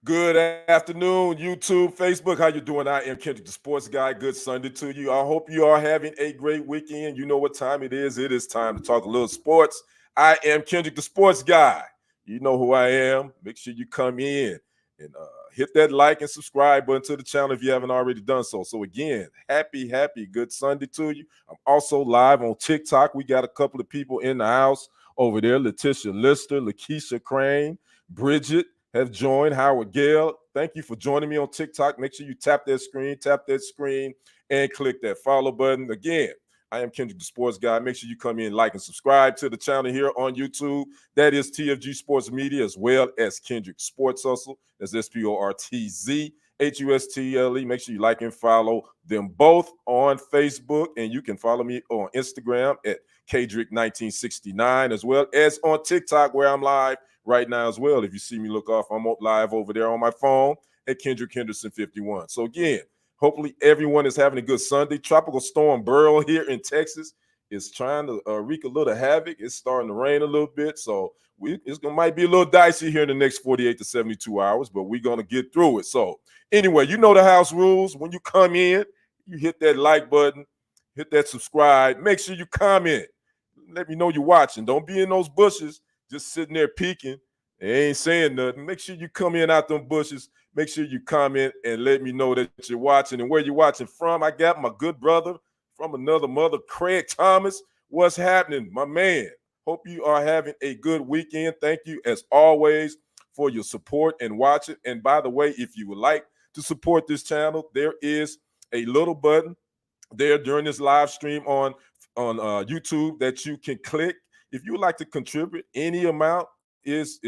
Good afternoon, YouTube, Facebook. How you doing? I am Kendrick, the sports guy. Good Sunday to you. I hope you are having a great weekend. You know what time it is. It is time to talk a little sports. I am Kendrick, the sports guy. You know who I am. Make sure you come in and hit that like and subscribe button to the channel if you haven't already done so. So again, happy, good Sunday to you. I'm also live on TikTok. We got a couple of people in the house over there. Letitia Lister, Lakeisha Crane, Bridget have joined. Howard Gale, thank you for joining me on TikTok. Make sure you tap that screen, and click that follow button. Again, I am Kendrick, the sports guy. Make sure you come in, like, and subscribe to the channel here on YouTube. That is TFG Sports Media, as well as Kendrick Sports Hustle. That's SporTZ, HUSTLE. Make sure you like and follow them both on Facebook, and you can follow me on Instagram at Kendrick1969, as well as on TikTok, where I'm live right now as well. If you see me look off, I'm live over there on my phone at Kendrick Henderson 51. So again, hopefully everyone is having a good Sunday. Tropical Storm Burl here in Texas is trying to wreak a little havoc. It's starting to rain a little bit, so might be a little dicey here in the next 48 to 72 hours, but we're going to get through it. So anyway, you know the house rules. When you come in, you hit that like button, hit that subscribe. Make sure you comment. Let me know you're watching. Don't be in those bushes just sitting there peeking. They ain't saying nothing. Make sure you come in out them bushes. Make sure you comment and let me know that you're watching and where you're watching from. I got my good brother from another mother, Craig Thomas. What's happening, my man? Hope you are having a good weekend. Thank you, as always, for your support and watching. And by the way, if you would like to support this channel, there is a little button there during this live stream on YouTube that you can click. If you would like to contribute, any amount is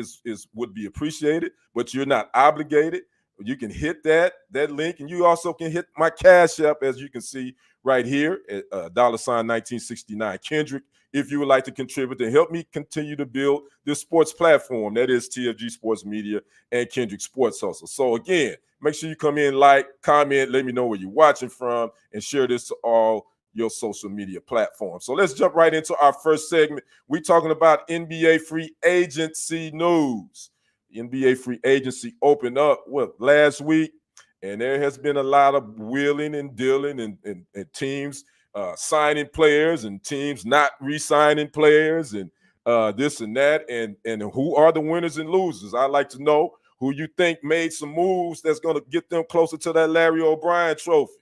would be appreciated, but you're not obligated. You can hit that link, and you also can hit my Cash App, as you can see right here at $1969 Kendrick, if you would like to contribute to help me continue to build this sports platform. That is TFG Sports Media and Kendrick Sports Hustle. So again, make sure you come in, like, comment, let me know where you're watching from, and share this to all your social media platforms. So let's jump right into our first segment. We're talking about NBA free agency news. NBA free agency opened up last week, and there has been a lot of wheeling and dealing and teams signing players and teams not re-signing players and this and that, and who are the winners and losers. I'd like to know who you think made some moves that's going to get them closer to that Larry O'Brien trophy.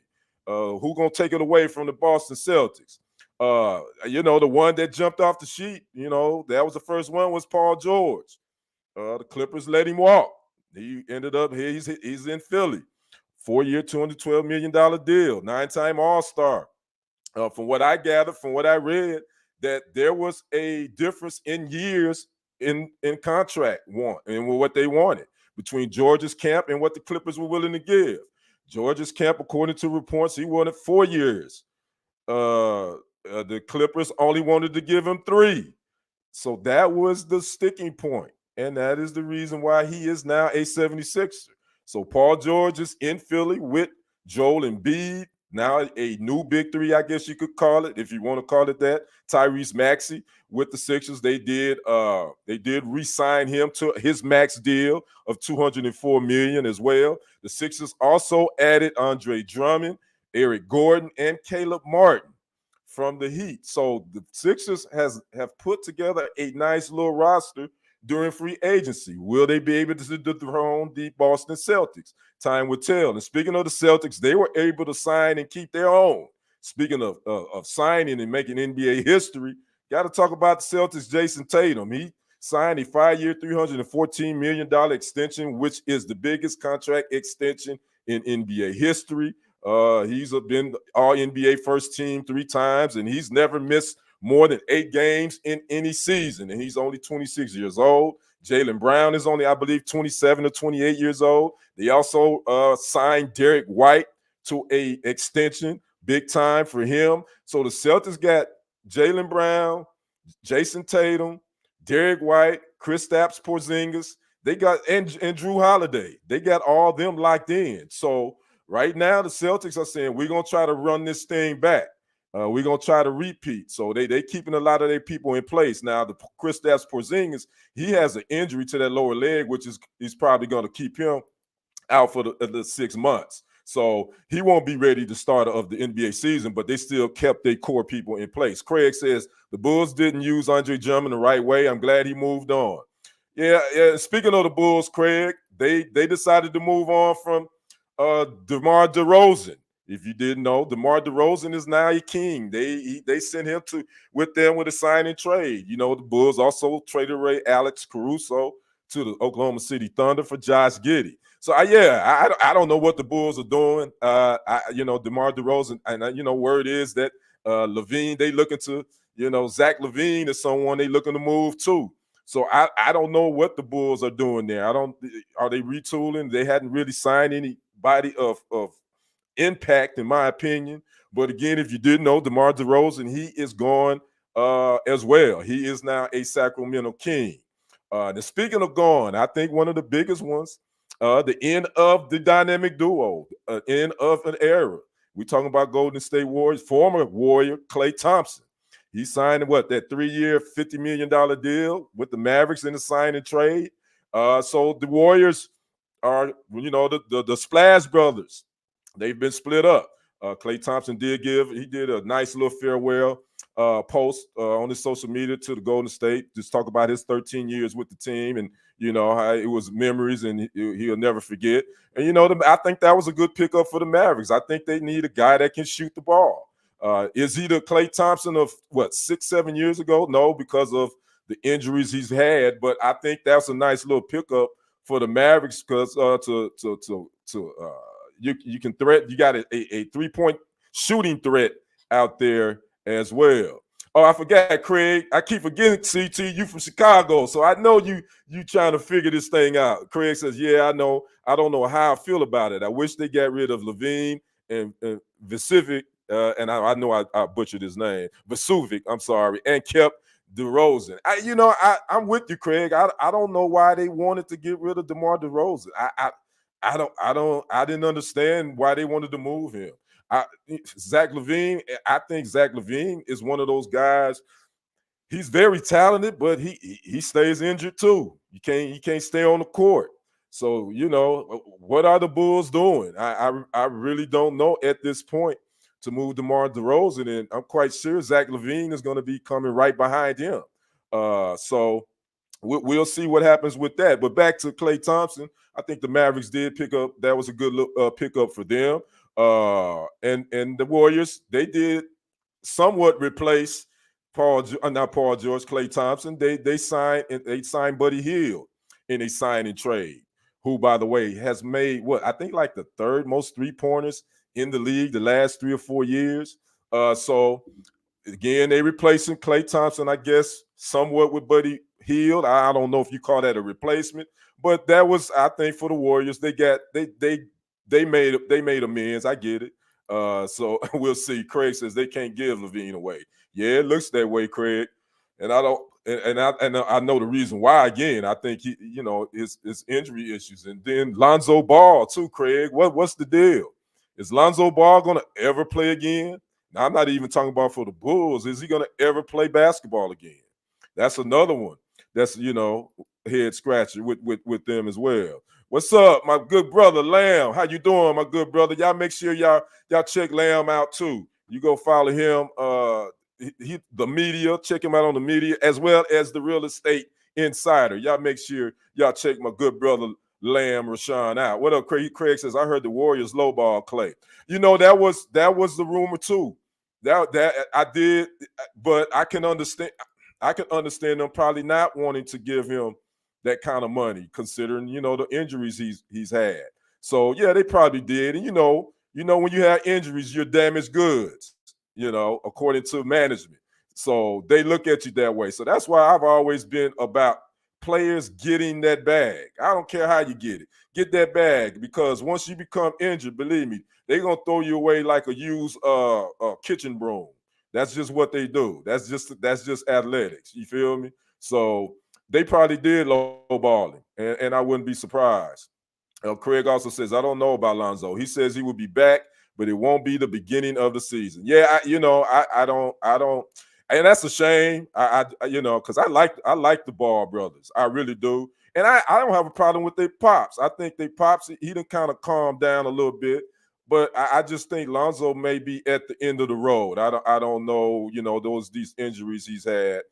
Who gonna take it away from the Boston Celtics? The one that jumped off the sheet, that was the first one, was Paul George. The Clippers let him walk. He ended up here. He's in Philly. 4-year, $212 million deal, 9-time All-Star. From what I gathered, from what I read, that there was a difference in years in contract and what they wanted between George's camp and what the Clippers were willing to give. George's camp, according to reports, he wanted 4 years. The Clippers only wanted to give him 3. So that was the sticking point, and that is the reason why he is now a 76er. So Paul George is in Philly with Joel Embiid, now a new big 3, I guess you could call it, if you want to call it that. Tyrese Maxey with the Sixers. They did re-sign him to his max deal of $204 million as well. The Sixers also added Andre Drummond, Eric Gordon, and Caleb Martin from the Heat. So the Sixers have put together a nice little roster during free agency. Will they be able to dethrone the Boston Celtics? Time will tell. And speaking of the Celtics, they were able to sign and keep their own. Speaking of signing and making NBA history, got to talk about the Celtics' Jason Tatum. He signed a 5-year, $314 million extension, which is the biggest contract extension in NBA history. He's been All-NBA first team 3 times, and he's never missed more than 8 games in any season, and he's only 26 years old. Jaylen Brown is only, I believe, 27 or 28 years old. They also signed Derek White to a extension, big time for him. So the Celtics got Jaylen Brown, Jason Tatum, Derek White, Kristaps Porzingis. They got and Drew Holiday. They got all them locked in. So right now the Celtics are saying, we're going to try to run this thing back. We're going to try to repeat. So they keeping a lot of their people in place. Now, the Kristaps Porzingis, he has an injury to that lower leg, which is probably going to keep him out for the 6 months. So he won't be ready to start of the NBA season, but they still kept their core people in place. Craig says the Bulls didn't use Andre Drummond the right way. I'm glad he moved on. Yeah. Speaking of the Bulls, Craig, they decided to move on from DeMar DeRozan. If you didn't know, DeMar DeRozan is now a king. They sent him with them with a signing trade. You know, the Bulls also traded away Alex Caruso to the Oklahoma City Thunder for Josh Giddey. So I don't know what the Bulls are doing. DeMar DeRozan, and word is that Levine, they looking to, Zach Levine is someone they looking to move to. So I don't know what the Bulls are doing there. Are they retooling? They hadn't really signed anybody of impact, in my opinion. But again, if you didn't know, DeMar DeRozan, he is gone as well. He is now a Sacramento King. Now, speaking of gone, I think one of the biggest ones, the end of the dynamic duo, end of an era. We're talking about Golden State Warriors, former Warrior Klay Thompson. He signed that 3-year, $50 million deal with the Mavericks in the sign and trade. So the Warriors are, the Splash Brothers. They've been split up. Klay Thompson did a nice little farewell post on his social media to the Golden State, just talk about his 13 years with the team and, how it was memories and he'll never forget. And, I think that was a good pickup for the Mavericks. I think they need a guy that can shoot the ball. Is he the Klay Thompson of 6-7 years ago? No, because of the injuries he's had. But I think that's a nice little pickup for the Mavericks because you can threat. You got a 3-point shooting threat out there as well. Oh, I forgot, Craig. I keep forgetting, CT, you from Chicago. So I know you trying to figure this thing out. Craig says, yeah, I know. I don't know how I feel about it. I wish they got rid of Levine and Vesuvic, and I know I butchered his name. Vesuvic, I'm sorry, and kept DeRozan. I'm with you, Craig. I don't know why they wanted to get rid of DeMar DeRozan. I didn't understand why they wanted to move him. Zach Levine, I think Zach Levine is one of those guys. He's very talented, but he stays injured too. He can't stay on the court. So, what are the Bulls doing? I really don't know at this point to move DeMar DeRozan, and I'm quite sure Zach Levine is going to be coming right behind him. So we'll see what happens with that. But back to Klay Thompson, I think the Mavericks did pick up. That was a good pickup for them. And the Warriors, they did somewhat replace Klay Thompson. They signed Buddy Hield in a signing trade, who, by the way, has made I think like the third most 3-pointers in the league the last 3 or 4 years. So again, they replacing Klay Thompson, I guess, somewhat with Buddy Hield. I don't know if you call that a replacement, but that was, I think, for the Warriors. They made amends. I get it. So we'll see. Craig says they can't give Levine away. Yeah, it looks that way, Craig. And I don't. And I know the reason why. Again, I think his injury issues, and then Lonzo Ball too. Craig, what's the deal? Is Lonzo Ball going to ever play again? Now, I'm not even talking about for the Bulls. Is he going to ever play basketball again? That's another one. That's head scratcher with them as well. What's up, my good brother Lamb? How you doing, my good brother? Y'all make sure y'all check Lamb out too. You go follow him. The media, check him out on the media, as well as the Real Estate Insider. Y'all make sure y'all check my good brother Lamb Rashawn out. What up, Craig? Craig says, I heard the Warriors lowball Klay. That was the rumor too. That I did, but I can understand. I can understand them probably not wanting to give him that kind of money, considering the injuries he's had. So yeah, they probably did. And when you have injuries, you're damaged goods. According to management. So they look at you that way. So that's why I've always been about players getting that bag. I don't care how you get it. Get that bag, because once you become injured, believe me, they're going to throw you away like a used kitchen broom. That's just what they do. That's just athletics. You feel me? So they probably did lowball him, and I wouldn't be surprised. Craig also says, I don't know about Lonzo. He says he will be back, but it won't be the beginning of the season. Yeah, I don't. And that's a shame. You know, because I like the Ball brothers. I really do. And I don't have a problem with their pops. I think they pops, he done kind of calmed down a little bit. But I just think Lonzo may be at the end of the road. I don't know, you know, these injuries he's had.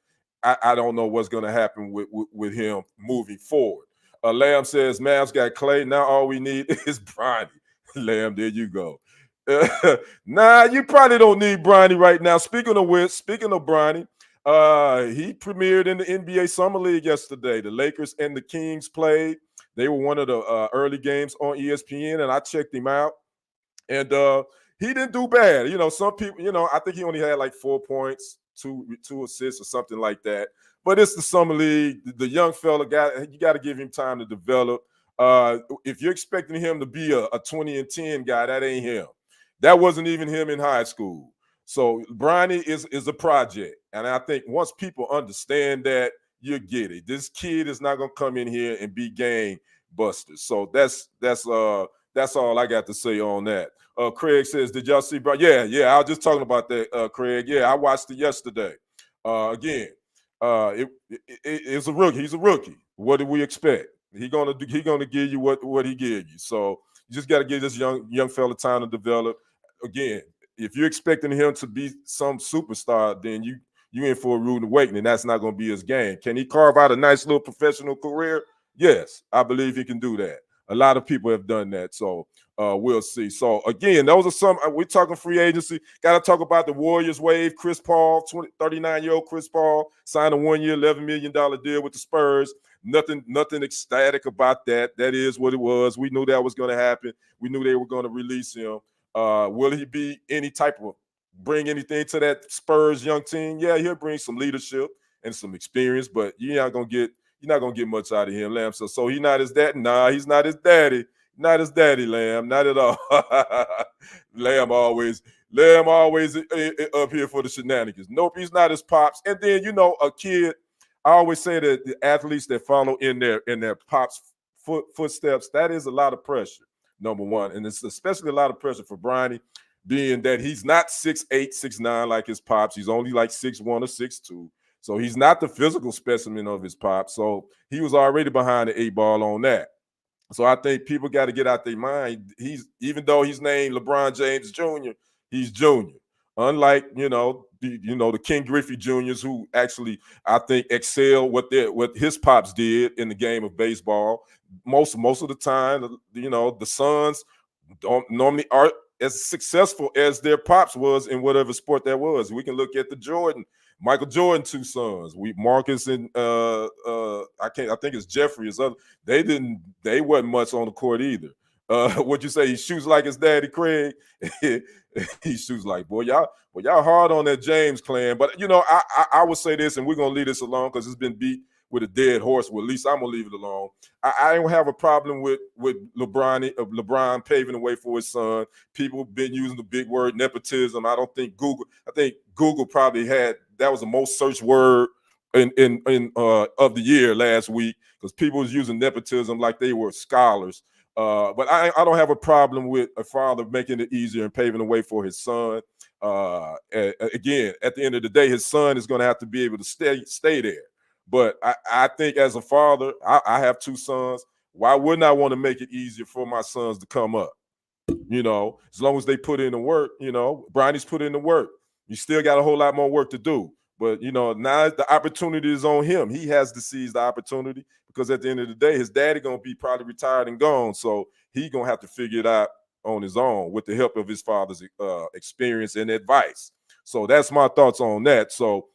I don't know what's gonna happen with him moving forward. Lamb says, Mavs got Clay. Now all we need is Bronny. Lamb, there you go. Nah, you probably don't need Bronny right now. Speaking of Bronny, he premiered in the NBA Summer League yesterday. The Lakers and the Kings played. They were one of the early games on ESPN, and I checked him out. And he didn't do bad. You know, some people, you know, I think he only had like 4 points, two assists or something like that. But it's the Summer League. The young fella, you got to give him time to develop. If you're expecting him to be a 20 and 10 guy, that ain't him. That wasn't even him in high school. So Bronny is a project. And I think once people understand that, you get it. This kid is not gonna come in here and be game busters. So that's all I got to say on that. Craig says, did y'all see Bronny? Yeah, I was just talking about that, Craig. Yeah, I watched it yesterday. Again, it's a rookie. He's a rookie. What do we expect? He gonna give you what he gave you. So you just got to give this young fella time to develop. Again, if you're expecting him to be some superstar, then you in for a rude awakening. That's not going to be his game. Can he carve out a nice little professional career? Yes, I believe he can do that. A lot of people have done that. So we'll see. So again, those are some. We're talking free agency. Got to talk about the Warriors wave. Chris Paul, 39-year-old Chris Paul, signed a 1 year, $11 million deal with the Spurs. Nothing ecstatic about that. That is what it was. We knew that was going to happen. We knew they were going to release him. Will he be bring anything to that Spurs young team? Yeah, he'll bring some leadership and some experience, but you're not gonna get much out of him, Lamb. So he's not his daddy. Nah, he's not his daddy. Not his daddy, Lamb. Not at all. Lamb always up here for the shenanigans. Nope, he's not his pops. And then a kid. I always say that the athletes that follow in their pops' footsteps, that is a lot of pressure. Number one, and it's especially a lot of pressure for Bronny, being that he's not 6'8", 6'9" like his pops. He's only like 6'1" or 6'2". So he's not the physical specimen of his pops. So he was already behind the 8 ball on that. So I think people got to get out their mind. Even though he's named LeBron James Jr., he's junior. Unlike, the King Griffey Juniors, who actually, I think, excel what his pops did in the game of baseball. Most of the time, the sons don't normally are as successful as their pops was in whatever sport that was. We can look at Michael Jordan 2 sons. Marcus and I think it's Jeffrey. They wasn't much on the court either. What'd you say? He shoots like his daddy, Craig. He shoots like, boy, y'all hard on that James clan. But I would say this, and we're gonna leave this alone because it's been beat with a dead horse. Well, at least I'm gonna leave it alone. I don't have a problem with LeBron paving the way for his son. People have been using the big word nepotism. I think Google probably that was the most searched word in of the year last week, because people was using nepotism like they were scholars. But I don't have a problem with a father making it easier and paving the way for his son. Again, at the end of the day, his son is going to have to be able to stay there. But I think as a father, I have 2 sons. Why wouldn't I want to make it easier for my sons to come up? As long as they put in the work, Bronny's put in the work. You still got a whole lot more work to do. But, now the opportunity is on him. He has to seize the opportunity, because at the end of the day, his daddy going to be probably retired and gone. So he going to have to figure it out on his own with the help of his father's experience and advice. So that's my thoughts on that. So,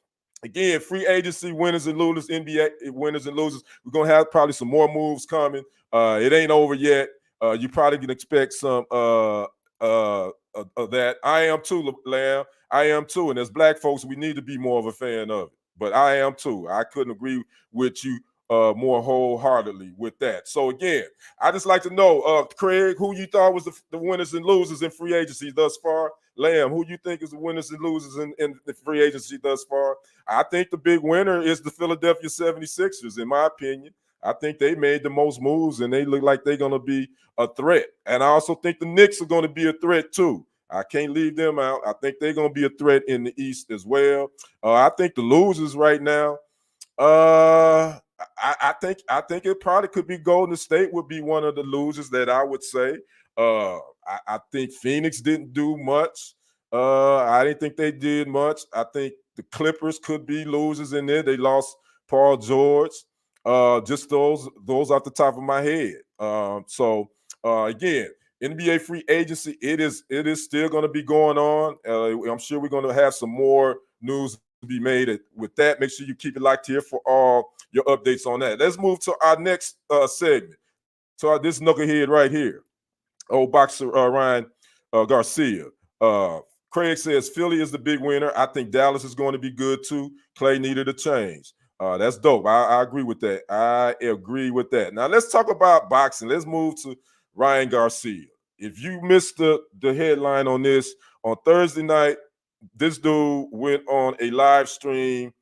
again, free agency, winners and losers, NBA winners and losers. We're going to have probably some more moves coming. It ain't over yet. You probably can expect some of that. I am too, Lamb. I am too. And as Black folks, we need to be more of a fan of it. But I am too. I couldn't agree with you more wholeheartedly with that. So, again, I just like to know, Craig, who you thought was the winners and losers in free agency thus far? Lamb, who you think is the winners and losers in the free agency thus far? I think the big winner is the Philadelphia 76ers, in my opinion. I think they made the most moves, and they look like they're going to be a threat. And I also think the Knicks are going to be a threat too. I can't leave them out. I think they're going to be a threat in the East as well. I think the losers right now, I think it probably could be Golden State would be one of the losers that I would say. I think Phoenix didn't do much. I didn't think they did much. I think the Clippers could be losers in there. They lost Paul George. Just those off the top of my head. Again, NBA free agency, it is still going to be going on. I'm sure we're going to have some more news to be made with that. Make sure you keep it locked here for all your updates on that. Let's move to our next segment. So this knucklehead right here, old boxer Ryan Garcia. Craig says Philly is the big winner. I think Dallas is going to be good too. Clay needed a change. That's dope. I agree with that. I agree with that. Now let's talk about boxing. Let's move to Ryan Garcia. If you missed the headline on this, on Thursday night, this dude went on a live stream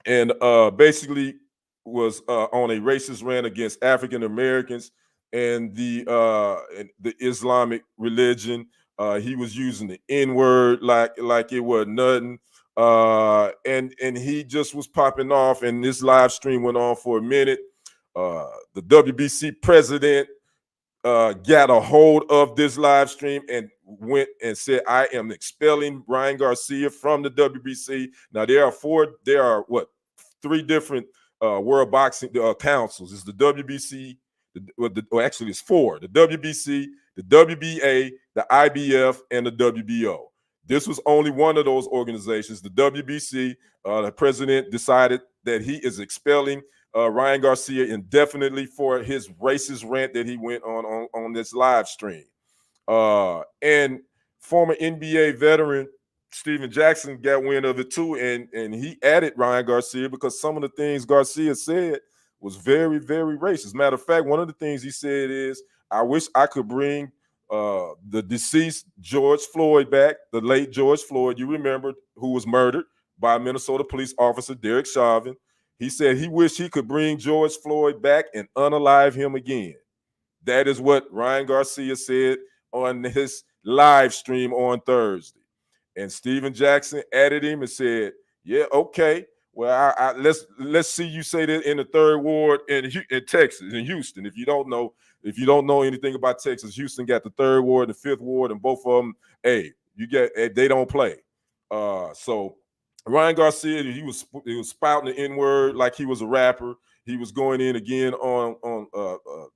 and basically was on a racist rant against African Americans and the Islamic religion. He was using the N-word like it was nothing. And he just was popping off, and this live stream went on for a minute. The WBC president got a hold of this live stream and went and said, I am expelling Ryan Garcia from the WBC. Now, there are three different world boxing councils. It's the WBC, actually it's four: the WBC, the WBA, the IBF, and the WBO. This was only one of those organizations, the WBC. The president decided that he is expelling Ryan Garcia indefinitely for his racist rant that he went on this live stream. And former NBA veteran Steven Jackson got wind of it too, and he added Ryan Garcia because some of the things Garcia said was very, very racist. Matter of fact, one of the things he said is, I wish I could bring the deceased George Floyd back, the late George Floyd, you remember, who was murdered by Minnesota police officer Derek Chauvin. He said he wished he could bring George Floyd back and unalive him again. That is what Ryan Garcia said on his live stream on Thursday. And Steven Jackson added him and said, yeah, okay. Well, let's see you say that in the third ward in Texas, in Houston. If you don't know anything about Texas, Houston got the third ward, the fifth ward, and both of them, they don't play. So Ryan Garcia, he was spouting the N-word like he was a rapper. He was going in again on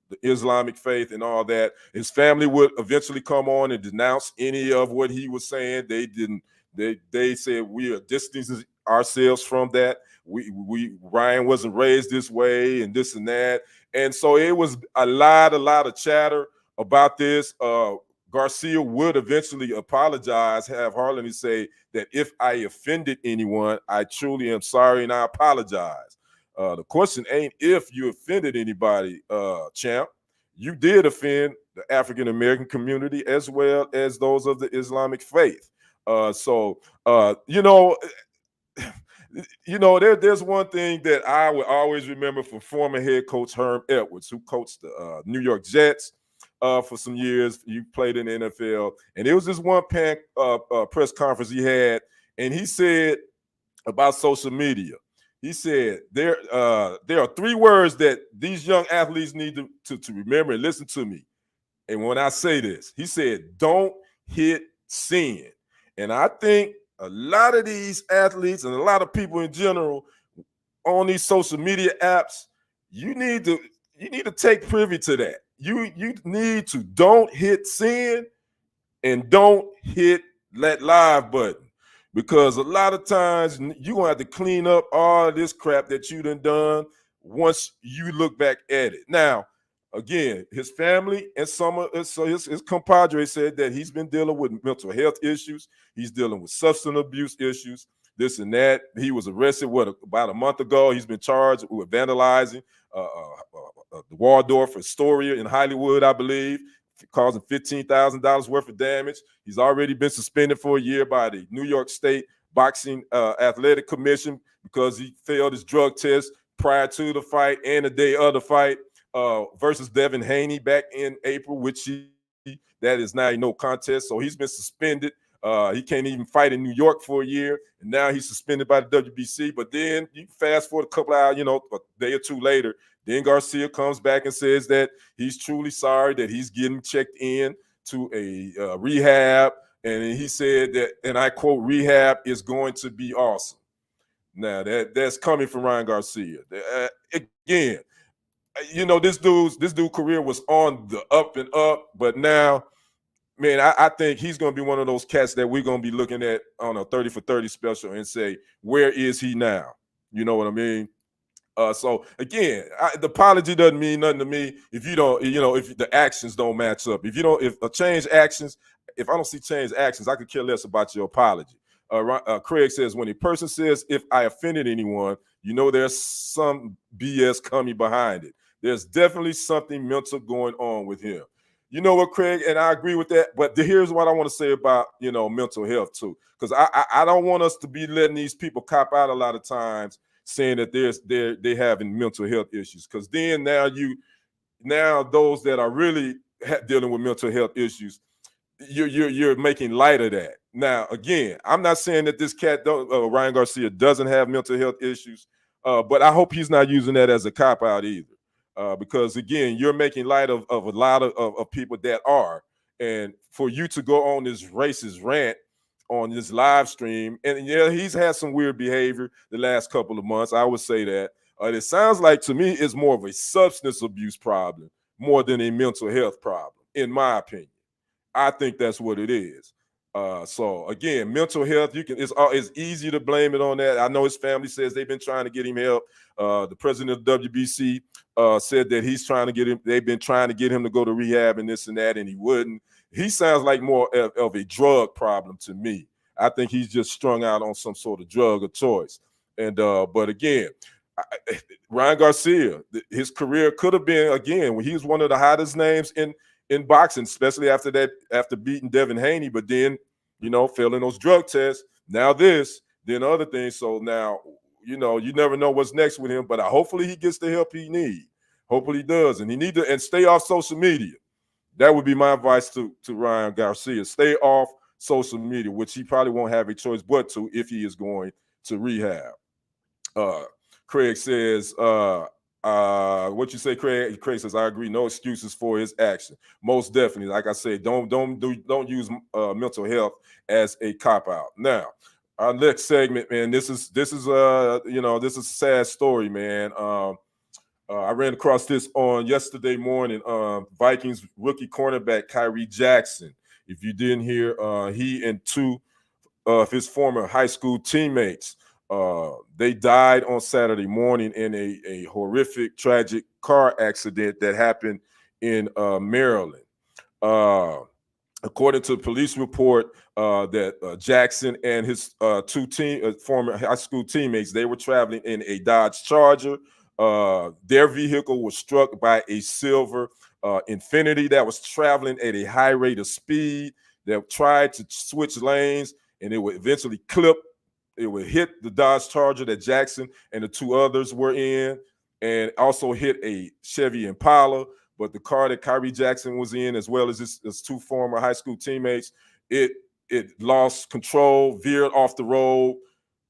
the Islamic faith and all that. His family would eventually come on and denounce any of what he was saying. They didn't. They said we are distancing ourselves from that. Ryan wasn't raised this way and this and that. And so it was a lot of chatter about this. Garcia would eventually apologize, have Harlan say that if I offended anyone, I truly am sorry and I apologize. The question ain't if you offended anybody, champ. You did offend the African American community as well as those of the Islamic faith. There's one thing that I will always remember from former head coach Herm Edwards, who coached the New York Jets for some years. You played in the NFL, and it was this one press conference he had, and he said about social media. He said there are three words that these young athletes need to remember and listen to me. And when I say this, he said, don't hit sin. And I think a lot of these athletes and a lot of people in general on these social media apps, you need to take privy to that. You need to don't hit sin and don't hit that live button. Because a lot of times you're going to have to clean up all this crap that you done once you look back at it. Now, again, his family and some of his compadres said that he's been dealing with mental health issues. He's dealing with substance abuse issues, this and that. He was arrested, about a month ago. He's been charged with vandalizing the Waldorf Astoria in Hollywood, I believe, causing $15,000 worth of damage. He's already been suspended for a year by the New York State Boxing Athletic Commission because he failed his drug test prior to the fight and the day of the fight versus Devin Haney back in April, which he That is now a no contest. So he's been suspended. He can't even fight in New York for a year, and now he's suspended by the WBC. But then you fast forward a couple hours, a day or two later, then Garcia comes back and says that he's truly sorry, that he's getting checked in to a rehab, and he said that, and I quote, "Rehab is going to be awesome." Now that's coming from Ryan Garcia. Again, this dude career was on the up and up, but now, man, I think he's going to be one of those cats that we're going to be looking at on a 30 for 30 special and say, where is he now? You know what I mean? So again, the apology doesn't mean nothing to me if you don't, if the actions don't match up. If a change actions, if I don't see change actions, I could care less about your apology. Craig says, when a person says, if I offended anyone, there's some BS coming behind it. There's definitely something mental going on with him. You know what, Craig? And I agree with that. But here's what I want to say about, mental health too. Because I don't want us to be letting these people cop out a lot of times saying that they're having mental health issues. Because then now those that are really dealing with mental health issues, you're making light of that. Now, again, I'm not saying that this cat Ryan Garcia doesn't have mental health issues, but I hope he's not using that as a cop out either. Because again, you're making light of a lot of people that are, and for you to go on this racist rant on this live stream, and yeah, he's had some weird behavior the last couple of months. I would say that it sounds like to me it's more of a substance abuse problem more than a mental health problem, in my opinion. I think that's what it is. So again, mental health, it's easy to blame it on that. I know his family says they've been trying to get him help. The president of WBC said that they've been trying to get him to go to rehab and this and that, and he wouldn't. He sounds like more of a drug problem to me. I think he's just strung out on some sort of drug of choice. And but again, Ryan Garcia, his career could have been, again, when he was one of the hottest names in boxing, especially after beating Devin Haney, but then, failing those drug tests. Now this, then other things. So now, you never know what's next with him, but hopefully he gets the help he needs. Hopefully he does. And he need to, and stay off social media. That would be my advice to Ryan Garcia. Stay off social media, which he probably won't have a choice but to if he is going to rehab. Craig says, what you say, Craig? Craig says, I agree. No excuses for his action. Most definitely. Like I said, don't use mental health as a cop out. Now, our next segment, man. This is a sad story, man. I ran across this on yesterday morning. Vikings rookie cornerback Khyree Jackson. If you didn't hear, he and two of his former high school teammates, they died on Saturday morning in a horrific, tragic car accident that happened in Maryland. According to the police report, that Jackson and his two former high school teammates, they were traveling in a Dodge Charger. Their vehicle was struck by a silver Infiniti that was traveling at a high rate of speed, that tried to switch lanes, and it would eventually clip. It would hit the Dodge Charger that Jackson and the two others were in, and also hit a Chevy Impala. But the car that Khyree Jackson was in, as well as his two former high school teammates, it lost control, veered off the road,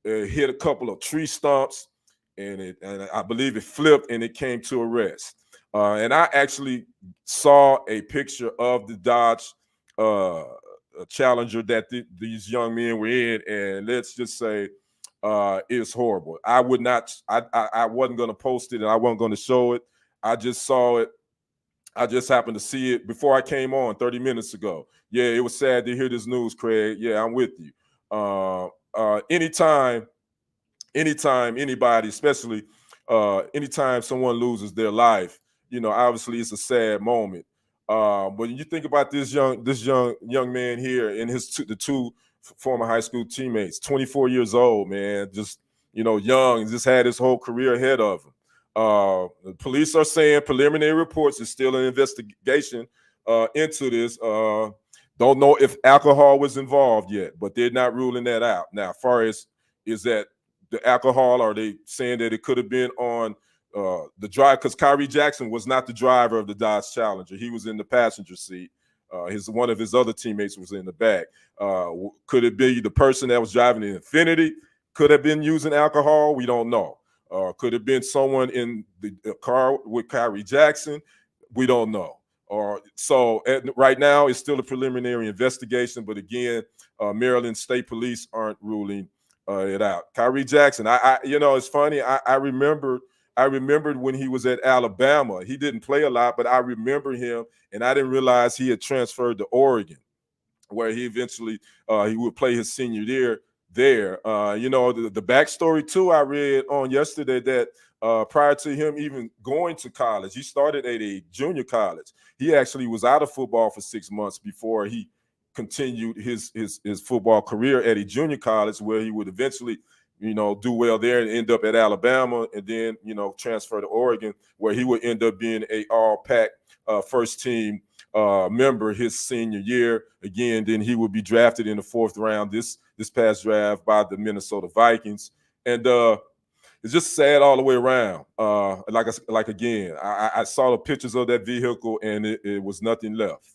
hit a couple of tree stumps, and I believe it flipped and it came to a rest. And I actually saw a picture of the Dodge Challenger that these young men were in, and let's just say it's horrible. I wasn't going to post it, and I wasn't going to show it. I just saw it. I just happened to see it before I came on 30 minutes ago. Yeah, it was sad to hear this news, Craig. Yeah, I'm with you. Anytime anybody, especially anytime someone loses their life, obviously it's a sad moment. But when you think about this young man here and the two former high school teammates, 24 years old, man, just young, just had his whole career ahead of him. The police are saying preliminary reports is still an investigation into this. Don't know if alcohol was involved yet, but they're not ruling that out. Now, as far as is that the alcohol, are they saying that it could have been on the drive? Because Khyree Jackson was not the driver of the Dodge Challenger. He was in the passenger seat. One of his other teammates was in the back. Could it be the person that was driving the Infinity? Could have been using alcohol? We don't know. Could have been someone in the car with Khyree Jackson? We don't know. Right now, it's still a preliminary investigation. But again, Maryland State Police aren't ruling it out. Khyree Jackson, it's funny. I remembered when he was at Alabama. He didn't play a lot, but I remember him, and I didn't realize he had transferred to Oregon, where he eventually he would play his senior year there. The backstory too, I read on yesterday that prior to him even going to college, he started at a junior college. He actually was out of football for 6 months before he continued his football career at a junior college, where he would eventually do well there and end up at Alabama, and then transfer to Oregon, where he would end up being a all-pack first team member his senior year. Again, then he would be drafted in the 4th round this past draft by the Minnesota Vikings. And it's just sad all the way around. Again, I saw the pictures of that vehicle, and it was nothing left.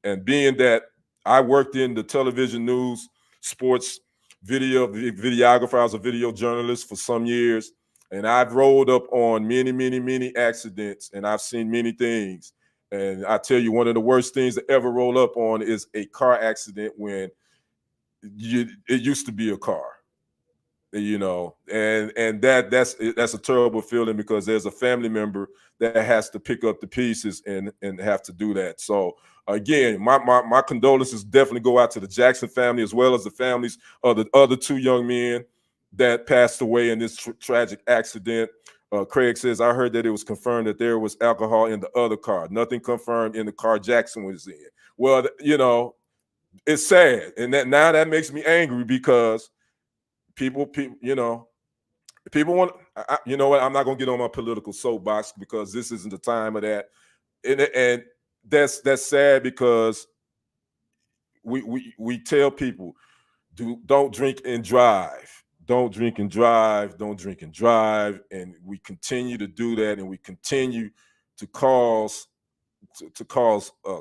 And being that I worked in the television news, sports, videographer, I was a video journalist for some years, and I've rolled up on many, many, many accidents, and I've seen many things. And I tell you, one of the worst things to ever roll up on is a car accident when it used to be a car. And that's a terrible feeling, because there's a family member that has to pick up the pieces and have to do that. So again, my condolences definitely go out to the Jackson family, as well as the families of the other 2 young men that passed away in this tragic accident. Craig says, I heard that it was confirmed that there was alcohol in the other car. Nothing confirmed in the car Jackson was in. Well, it's sad, and that makes me angry, because people want. You know what? I'm not gonna get on my political soapbox, because this isn't the time of that, and that's sad, because we tell people, don't drink and drive. Don't drink and drive. Don't drink and drive, and we continue to do that, and we continue to cause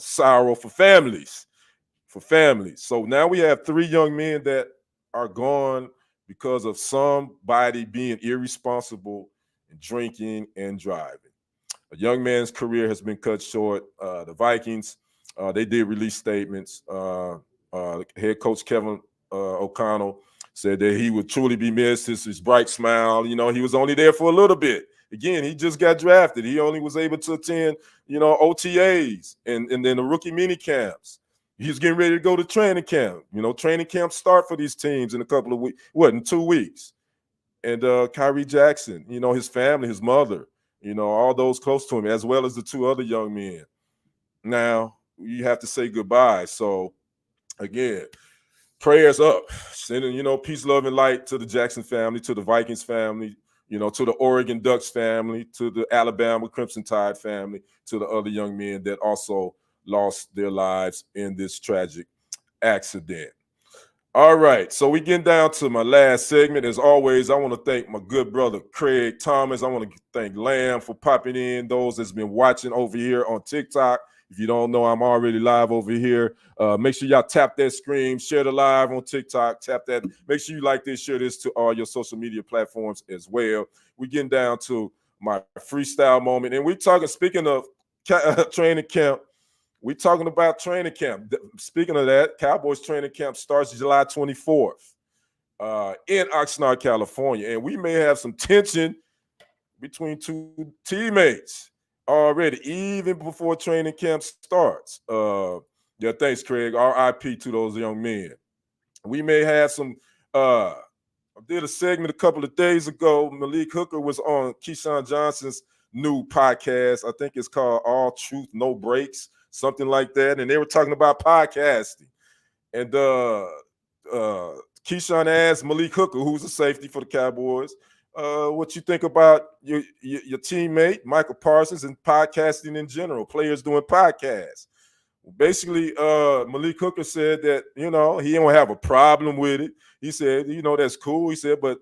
sorrow for families. So now we have 3 young men that are gone because of somebody being irresponsible and drinking and driving. A young man's career has been cut short. The Vikings, they did release statements. Head coach Kevin O'Connell said that he would truly be missed. His bright smile, he was only there for a little bit. Again, he just got drafted. He only was able to attend, OTAs and then the rookie mini camps. He's getting ready to go to training camp. Training camp start for these teams in a couple of weeks. In 2 weeks. And Khyree Jackson, his family, his mother, all those close to him, as well as the 2 other young men. Now, you have to say goodbye. So, again, prayers up. Sending, peace, love, and light to the Jackson family, to the Vikings family, to the Oregon Ducks family, to the Alabama Crimson Tide family, to the other young men that also lost their lives in this tragic accident. All right, so we getting down to my last segment. As always, I want to thank my good brother Craig Thomas. I want to thank Lamb for popping in. Those that's been watching over here on TikTok. If you don't know, I'm already live over here. Make sure y'all tap that screen, share the live on TikTok, tap that. Make sure you like this, share this to all your social media platforms as well. We're getting down to my freestyle moment. And we're talking, speaking of training camp, we're talking about training camp. Speaking of that, Cowboys training camp starts July 24th in Oxnard, California. And we may have some tension between 2 teammates already, even before training camp starts. Thanks, Craig. RIP to those young men. We may have some I did a segment a couple of days ago. Malik Hooker was on Keyshawn Johnson's new podcast. I think it's called All Truth, No Breaks, something like that. And they were talking about podcasting. And Keyshawn asked Malik Hooker, who's a safety for the Cowboys, what you think about your teammate, Michael Parsons, and podcasting in general, players doing podcasts. Basically, Malik Hooker said that, he don't have a problem with it. He said, that's cool. He said, but,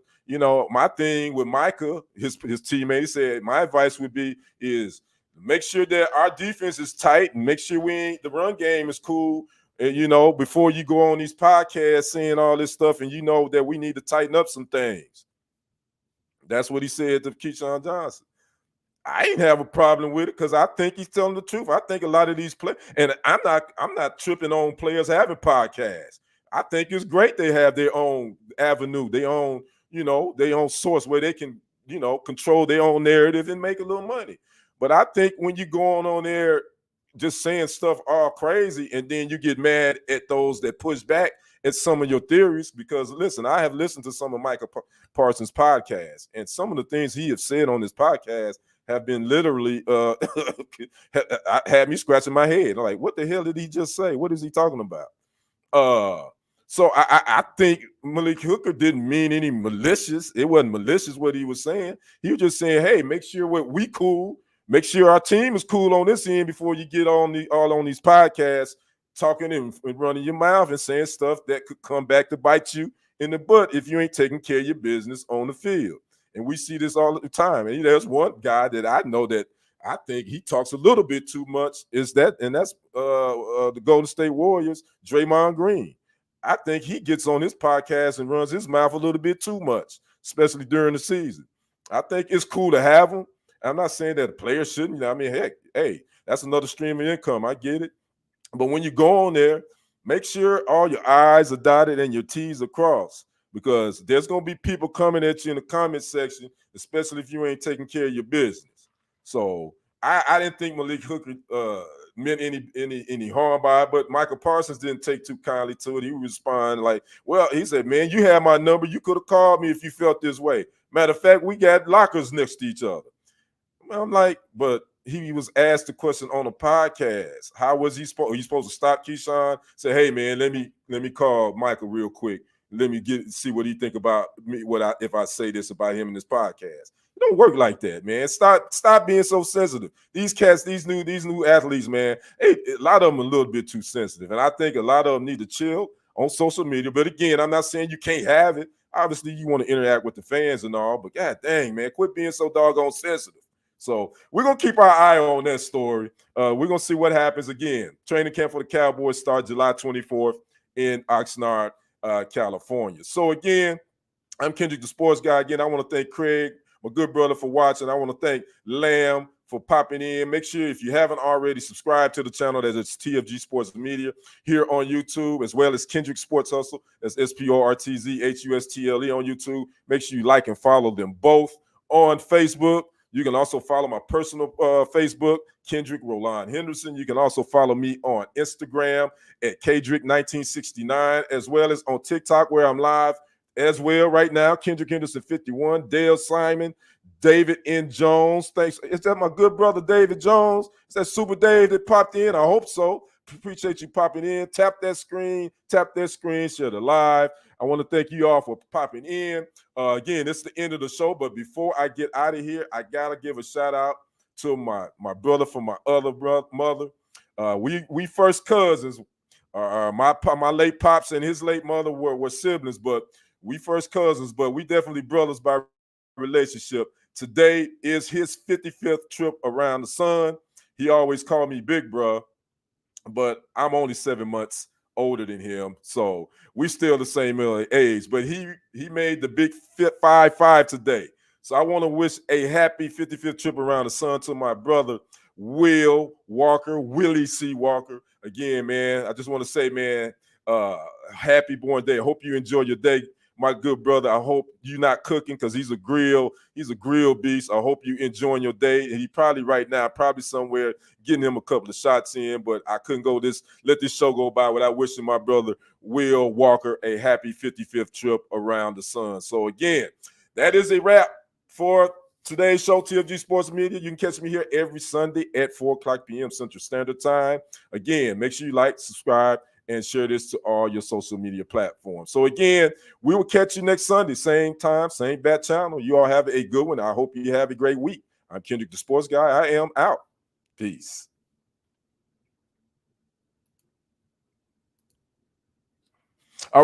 my thing with Micah, his teammate, he said, my advice would be is Make sure that our defense is tight, and make sure the run game is cool. And before you go on these podcasts saying all this stuff, and that we need to tighten up some things. That's what he said to Keyshawn Johnson. I ain't have a problem with it because I think he's telling the truth. I think a lot of these players, and I'm not tripping on players having podcasts. I think it's great they have their own avenue, their own source where they can, control their own narrative and make a little money. But I think when you go on there just saying stuff all crazy and then you get mad at those that push back at some of your theories, because listen, I have listened to some of Michael Parsons' podcasts, and some of the things he has said on this podcast have been literally had me scratching my head. I'm like, what the hell did he just say? What is he talking about? So I think Malik Hooker didn't mean any malicious. It wasn't malicious what he was saying. He was just saying, hey, make sure we cool. Make sure our team is cool on this end before you get all on these podcasts talking and running your mouth and saying stuff that could come back to bite you in the butt if you ain't taking care of your business on the field. And we see this all the time. And there's one guy that I know that I think he talks a little bit too much. That's the Golden State Warriors, Draymond Green. I think he gets on his podcast and runs his mouth a little bit too much, especially during the season. I think it's cool to have him. I'm not saying that a player shouldn't. I mean, heck, hey, that's another stream of income. I get it. But when you go on there, make sure all your I's are dotted and your T's are crossed, because there's going to be people coming at you in the comment section, especially if you ain't taking care of your business. So I didn't think Malik Hooker meant any harm by it, but Michael Parsons didn't take too kindly to it. He responded like, well, he said, man, you have my number. You could have called me if you felt this way. Matter of fact, we got lockers next to each other. I'm like, but he was asked the question on a podcast. How was he supposed? Are you supposed to stop Keyshawn? Say, hey man, let me call Michael real quick. Let me see what he think about me. If I say this about him in this podcast? It don't work like that, man. Stop being so sensitive. These cats, these new athletes, man. Hey, a lot of them are a little bit too sensitive, and I think a lot of them need to chill on social media. But again, I'm not saying you can't have it. Obviously, you want to interact with the fans and all, but god dang, man, quit being so doggone sensitive. So we're going to keep our eye on that story. We're going to see what happens again. Training camp for the Cowboys starts July 24th in Oxnard, California. So again, I'm Kendrick, the sports guy. Again, I want to thank Craig, my good brother, for watching. I want to thank Lamb for popping in. Make sure if you haven't already, subscribe to the channel. That is TFG Sports Media here on YouTube, as well as Kendrick Sports Hustle. That's SporTZHUSTLE on YouTube. Make sure you like and follow them both. On Facebook, you can also follow my personal Facebook, Kendrick Roland Henderson. You can also follow me on Instagram at Kendrick1969, as well as on TikTok, where I'm live as well right now. Kendrick Henderson 51, Dale Simon, David N. Jones. Thanks. Is that my good brother David Jones? Is that Super Dave that popped in? I hope so. Appreciate you popping in. Tap that screen, share the live. I want to thank you all for popping in. Again, this is the end of the show, but before I get out of here, I gotta give a shout out to my brother from my other mother. We first cousins. My late pops and his late mother were siblings, but we first cousins, but we definitely brothers by relationship. Today is his 55th trip around the sun. He always called me big bro, but I'm only 7 months older than him, so we still the same age. But he made the big 5-5 today, so I want to wish a happy 55th trip around the sun to my brother Will Walker, Willie C. Walker. Again, man, I just want to say, man, happy born day. I hope you enjoy your day, my good brother. I hope you're not cooking, because he's a grill beast. I hope you enjoying your day. And he probably right now, somewhere getting him a couple of shots in, but I couldn't let this show go by without wishing my brother Will Walker a happy 55th trip around the sun. So again, that is a wrap for today's show, TFG Sports Media. You can catch me here every Sunday at 4:00 p.m. Central Standard Time. Again, make sure you like, subscribe, and share this to all your social media platforms. So again, we will catch you next Sunday, same time, same bat channel. You all have a good one. I hope you have a great week. I'm Kendrick, the sports guy. I am out. Peace.